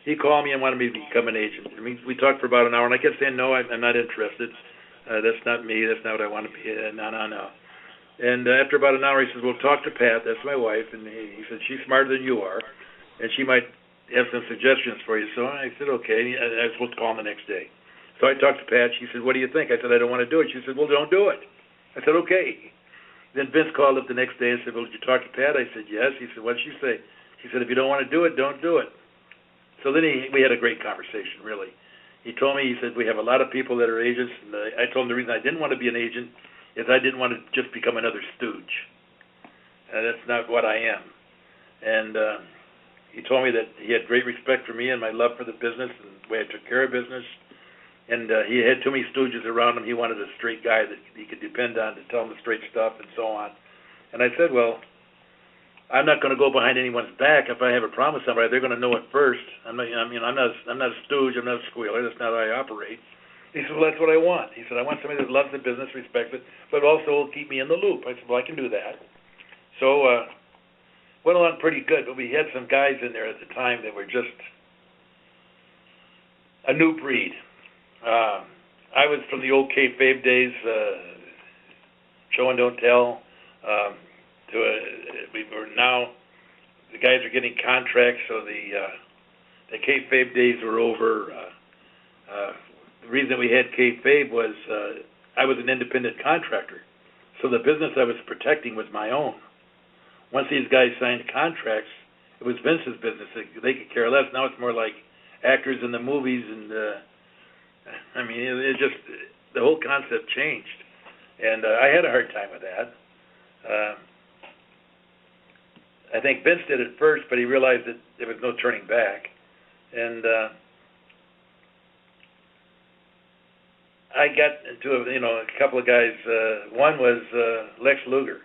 He called me and wanted me to become an agent. I mean, we talked for about an hour, and I kept saying, no, I'm not interested. That's not me. That's not what I want to be. No. And after about an hour, he says, well, talk to Pat. That's my wife. And he said, she's smarter than you are, and she might have some suggestions for you. So I said, okay. I was supposed to call him the next day. So I talked to Pat. She said, what do you think? I said, I don't want to do it. She said, well, don't do it. I said, okay. Then Vince called up the next day and said, well, did you talk to Pat? I said, yes. He said, what did she say? He said, if you don't want to do it, don't do it. So then we had a great conversation, really. He told me, he said, we have a lot of people that are agents. And I told him the reason I didn't want to be an agent is I didn't want to just become another stooge. That's not what I am. And he told me that he had great respect for me and my love for the business and the way I took care of business. And he had too many stooges around him. He wanted a straight guy that he could depend on to tell him the straight stuff and so on. And I said, well, I'm not going to go behind anyone's back. If I have a problem with somebody, they're going to know it first. I'm not a stooge. I'm not a squealer. That's not how I operate. He said, well, that's what I want. He said, I want somebody that loves the business, respects it, but also will keep me in the loop. I said, well, I can do that. So went along pretty good, but we had some guys in there at the time that were just a new breed. I was from the old kayfabe days, show and don't tell, we were now, the guys are getting contracts, so the kayfabe days were over. The reason we had kayfabe was I was an independent contractor, so the business I was protecting was my own. Once these guys signed contracts, it was Vince's business. They could care less. Now it's more like actors in the movies and it just, the whole concept changed. And I had a hard time with that. I think Vince did it first, but he realized that there was no turning back. And I got into a couple of guys. One was Lex Luger.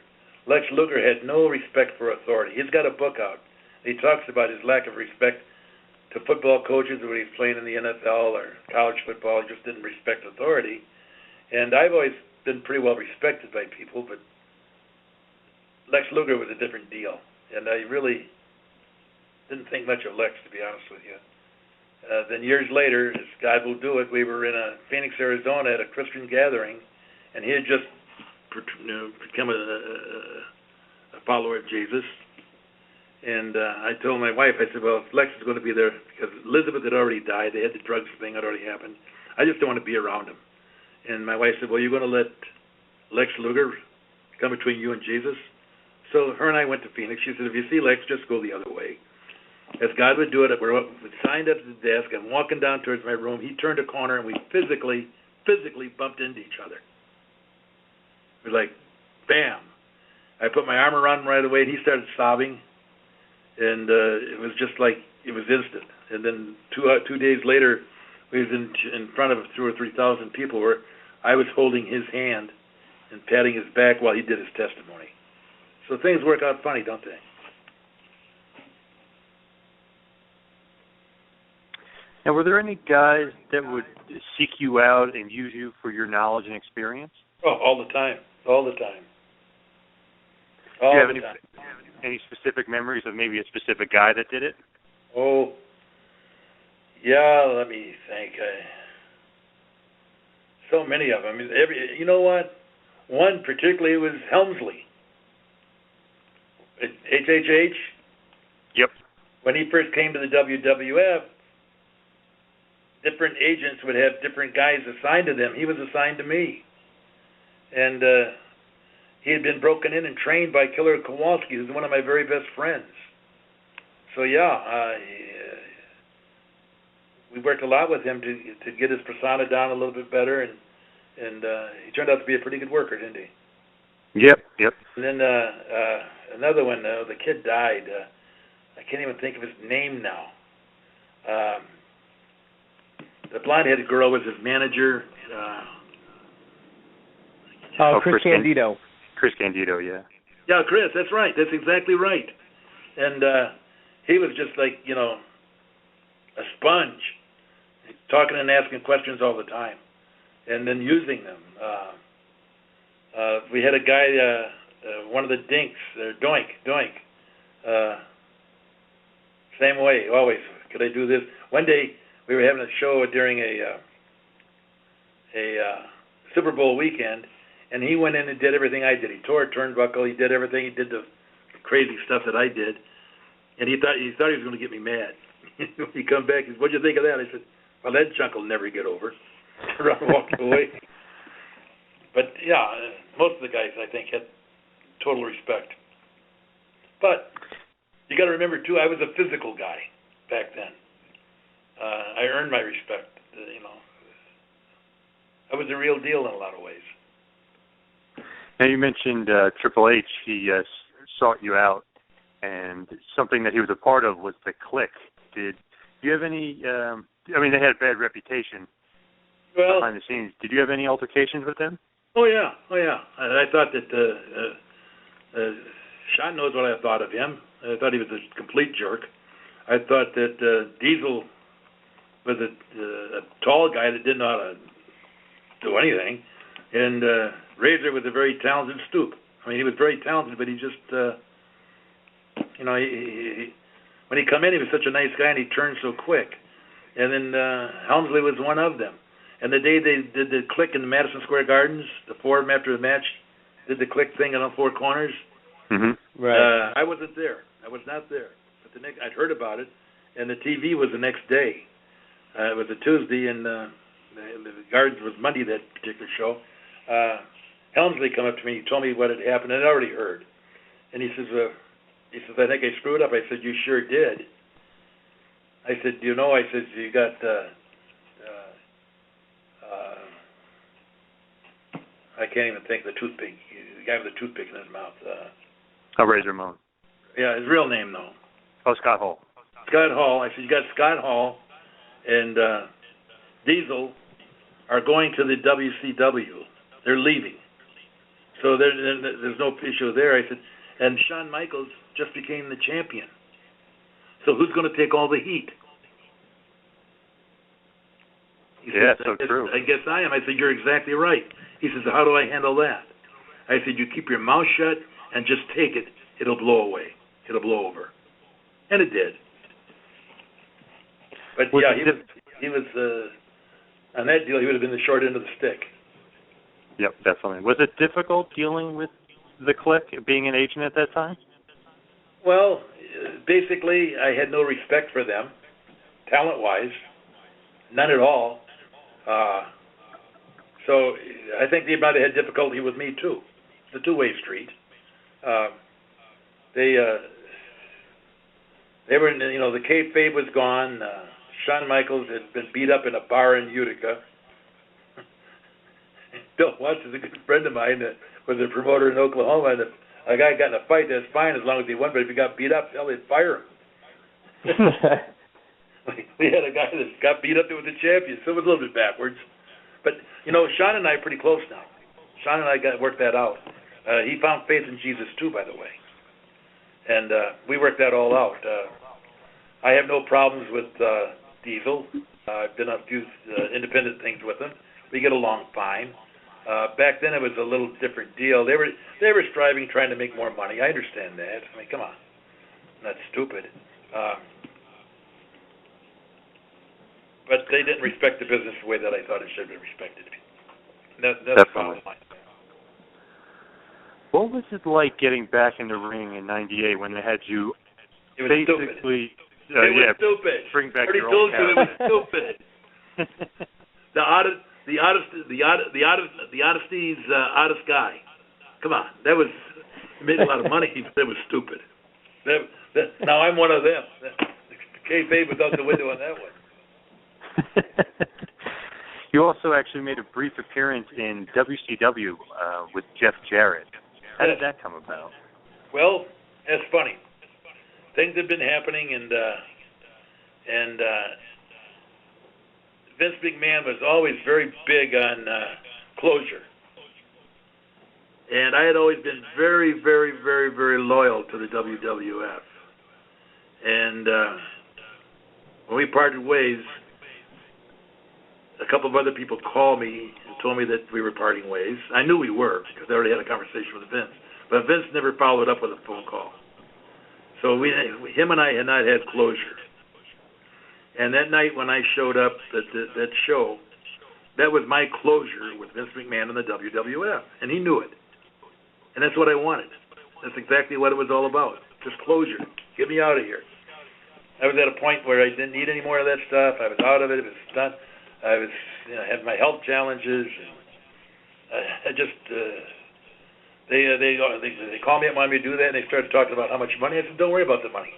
Lex Luger had no respect for authority. He's got a book out. He talks about his lack of respect to football coaches when he's playing in the NFL or college football. He just didn't respect authority. And I've always been pretty well respected by people, but Lex Luger was a different deal. And I really didn't think much of Lex, to be honest with you. Then years later, as God will do it, we were in Phoenix, Arizona at a Christian gathering, and he had just become a follower of Jesus. And I told my wife, I said, well, if Lex is going to be there, because Elizabeth had already died, they had the drugs thing had already happened, I just don't want to be around him. And my wife said, well, you're going to let Lex Luger come between you and Jesus? So her and I went to Phoenix. She said, if you see Lex, just go the other way. As God would do it, we signed up at the desk. I'm walking down towards my room. He turned a corner, and we physically bumped into each other. It was like, bam. I put my arm around him right away, and he started sobbing. And it was just like, it was instant. And then two days later, we was in front of 2,000 or 3,000 people where I was holding his hand and patting his back while he did his testimony. So things work out funny, don't they? And were there any guys that would seek you out and use you for your knowledge and experience? Oh, all the time. All the time. Do you have any specific memories of maybe a specific guy that did it? Oh, yeah, let me think. So many of them. You know what? One particularly was Helmsley. HHH? Yep. When he first came to the WWF, different agents would have different guys assigned to them. He was assigned to me. And he had been broken in and trained by Killer Kowalski, who's one of my very best friends. So, yeah, we worked a lot with him to get his persona down a little bit better, and he turned out to be a pretty good worker, didn't he? Yep. And then another one, the kid died. I can't even think of his name now. The blonde-headed girl was his manager. Chris Candido. Chris Candido, yeah. Yeah, Chris, that's right. That's exactly right. And he was just like, a sponge, talking and asking questions all the time, and then using them. We had a guy, one of the dinks, Doink. Same way, always. Could I do this? One day we were having a show during a Super Bowl weekend, and he went in and did everything I did. He tore a turnbuckle. He did everything. He did the crazy stuff that I did, and he thought he was going to get me mad. He come back. He said, "What'd you think of that?" I said, "Well, that junk will never get over." Around walking away. But yeah, most of the guys I think had total respect. But you got to remember too, I was a physical guy back then. I earned my respect. I was the real deal in a lot of ways. Now you mentioned Triple H. He sought you out, and something that he was a part of was the Clique. Did you have any? They had a bad reputation behind the scenes. Did you have any altercations with them? Oh yeah. I thought that Sean knows what I thought of him. I thought he was a complete jerk. I thought that Diesel was a tall guy that didn't know how to do anything, and Razor was a very talented stoop. I mean, he was very talented, but he just, when he come in, he was such a nice guy, and he turned so quick. And then Helmsley was one of them. And the day they did the Clique in the Madison Square Gardens, the four of them after the match did the Clique thing on all four corners. Mm-hmm. Right. I wasn't there. I was not there. But I'd heard about it, and the TV was the next day. It was a Tuesday, and the Gardens was Monday, that particular show. Helmsley come up to me. He told me what had happened. I'd already heard. And he says, I think I screwed up. I said, you sure did. I said, I said, you got, I can't even think, the toothpick, the guy with the toothpick in his mouth. Razor Ramon. Yeah, his real name, though. Oh, Scott Hall. Scott Hall. I said, you got Scott Hall and Diesel are going to the WCW. They're leaving. So there's no issue there. I said, and Shawn Michaels just became the champion. So who's going to take all the heat? He says, true. I guess I am. I said, you're exactly right. He says, how do I handle that? I said, you keep your mouth shut and just take it. It'll blow away. It'll blow over. And it did. But he was on that deal, he would have been the short end of the stick. Yep, definitely. Was it difficult dealing with the Clique, being an agent at that time? Well, basically, I had no respect for them, talent-wise, none at all. So I think they might have had difficulty with me too. It's a two-way street. They were, the kayfabe was gone. Shawn Michaels had been beat up in a bar in Utica. Bill Watts is a good friend of mine that was a promoter in Oklahoma, and if a guy got in a fight, that's fine as long as he won, but if he got beat up, hell, they'd fire him. we had a guy that got beat up there with the champion, so it was a little bit backwards. But, Sean and I are pretty close now. Sean and I worked that out. He found faith in Jesus, too, by the way. And we worked that all out. I have no problems with Diesel. I've done a few independent things with him. We get along fine. Back then, it was a little different deal. They were striving, trying to make more money. I understand that. I mean, come on. That's stupid. But they didn't respect the business the way that I thought it should have been respected. That's the bottom line. What was it like getting back in the ring in '98 when they had you It was basically stupid. Bring back your old it was stupid. The honesty's oddest guy. Come on, made a lot of money, but that was stupid. Now I'm one of them. The kayfabe was out the window on that one. You also actually made a brief appearance in WCW with Jeff Jarrett. How did that come about? Well, that's funny. Things have been happening, and Vince McMahon was always very big on closure. And I had always been very, very, very, very loyal to the WWF. And when we parted ways, a couple of other people called me and told me that we were parting ways. I knew we were because I already had a conversation with Vince. But Vince never followed up with a phone call. So him and I had not had closure. And that night when I showed up at that show, that was my closure with Vince McMahon and the WWF. And he knew it. And that's what I wanted. That's exactly what it was all about. Just closure. Get me out of here. I was at a point where I didn't need any more of that stuff. I was out of it. It was done. I was, had my health challenges. And they called me up, wanted me to do that, and they started talking about how much money. I said, don't worry about the money.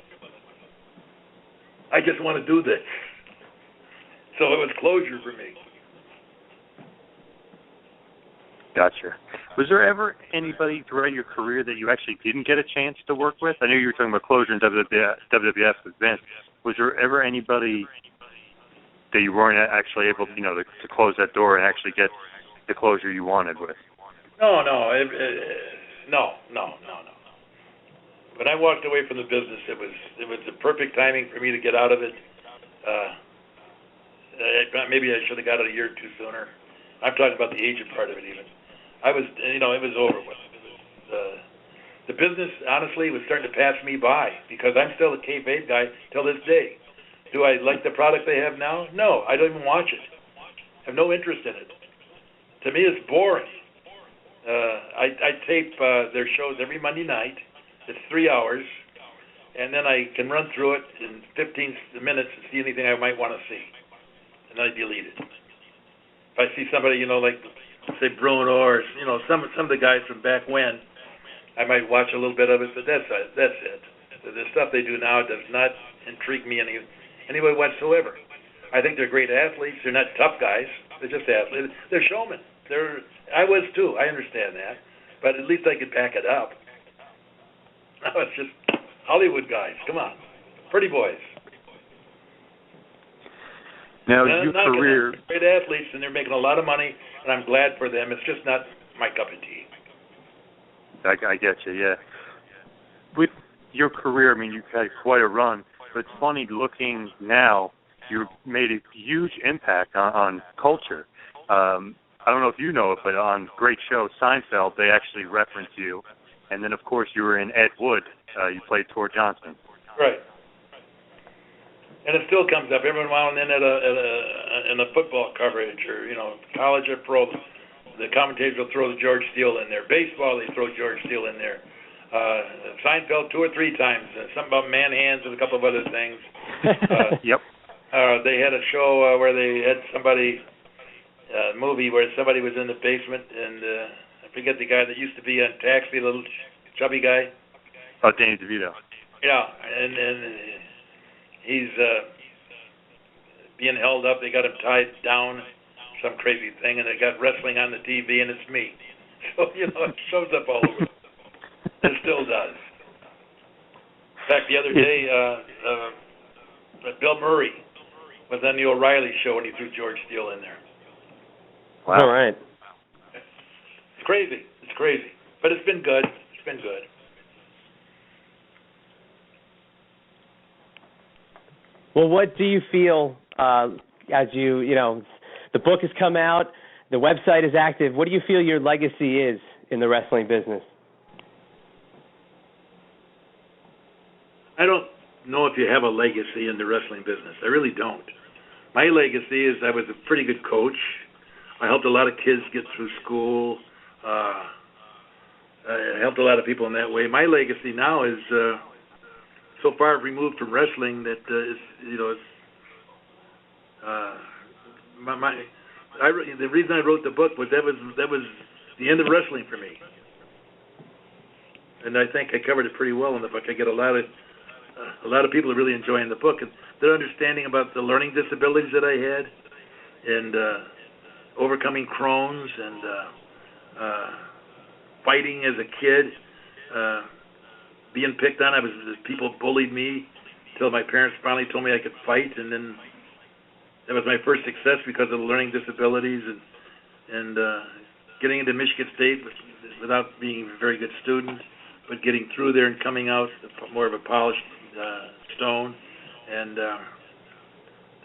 I just want to do this. So it was closure for me. Gotcha. Was there ever anybody throughout your career that you actually didn't get a chance to work with? I know you were talking about closure in WWF with Vince. Was there ever anybody that you weren't actually able, to close that door and actually get the closure you wanted with? No. When I walked away from the business, it was the perfect timing for me to get out of it. Maybe I should have got it a year or two sooner. I'm talking about the agent part of it even. It was over with. The business, honestly, was starting to pass me by because I'm still a kayfabe guy till this day. Do I like the product they have now? No, I don't even watch it. I have no interest in it. To me, it's boring. I tape their shows every Monday night. It's 3 hours, and then I can run through it in 15 minutes and see anything I might want to see, and then I delete it. If I see somebody, like, say, Bruno or, some of the guys from back when, I might watch a little bit of it, but that's it. The stuff they do now does not intrigue me any way whatsoever. I think they're great athletes. They're not tough guys. They're just athletes. They're showmen. I was too. I understand that. But at least I could back it up. Now it's just Hollywood guys. Come on. Pretty boys. Now, your career... Great athletes, and they're making a lot of money, and I'm glad for them. It's just not my cup of tea. I get you, yeah. With your career, you've had quite a run, but it's funny looking now, you've made a huge impact on culture. I don't know if you know it, but on great show, Seinfeld, they actually reference you. And then, of course, you were in Ed Wood. You played Tor Johnson. Right. And it still comes up every while and then in a football coverage or, college or pro. The commentators will throw George Steele in there. Baseball, they throw George Steele in there. Seinfeld 2 or 3 times. Something about man hands and a couple of other things. Yep. They had a show where they had somebody, movie where somebody was in the basement, and I forget the guy that used to be on Taxi, the little chubby guy. Oh, Danny DeVito. Yeah, and he's being held up. They got him tied down, some crazy thing, and they got wrestling on the TV, and it's me. So, it shows up all over. It still does. In fact, the other day, Bill Murray was on the O'Reilly show when he threw George Steele in there. Wow. All right. It's crazy. It's crazy. But it's been good. It's been good. Well, what do you feel as you know, the book has come out, the website is active. What do you feel your legacy is in the wrestling business? I don't know if you have a legacy in the wrestling business. I really don't. My legacy is I was a pretty good coach. I helped a lot of kids get through school. I helped a lot of people in that way. My legacy now is so far removed from wrestling that the reason I wrote the book was that was the end of wrestling for me, and I think I covered it pretty well in the book. I get a lot of people are really enjoying the book, and they're understanding about the learning disabilities that I had, and overcoming Crohn's, and fighting as a kid, being picked on. People bullied me until my parents finally told me I could fight, and then that was my first success because of the learning disabilities, and getting into Michigan State without being a very good student, but getting through there and coming out more of a polished stone, and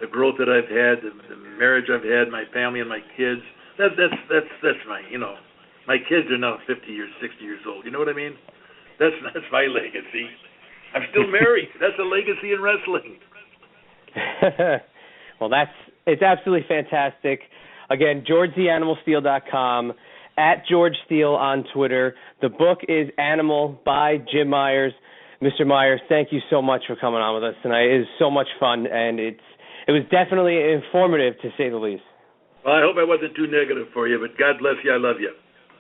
the growth that I've had, the marriage I've had, my family and my kids. That's my, my kids are now 50 years, 60 years old. You know what I mean? That's my legacy. I'm still married. That's a legacy in wrestling. Well, it's absolutely fantastic. Again, GeorgeTheAnimalSteele.com, @GeorgeSteele on Twitter. The book is Animal by Jim Myers. Mr. Myers, thank you so much for coming on with us tonight. It was so much fun, and it was definitely informative, to say the least. Well, I hope I wasn't too negative for you, but God bless you. I love you.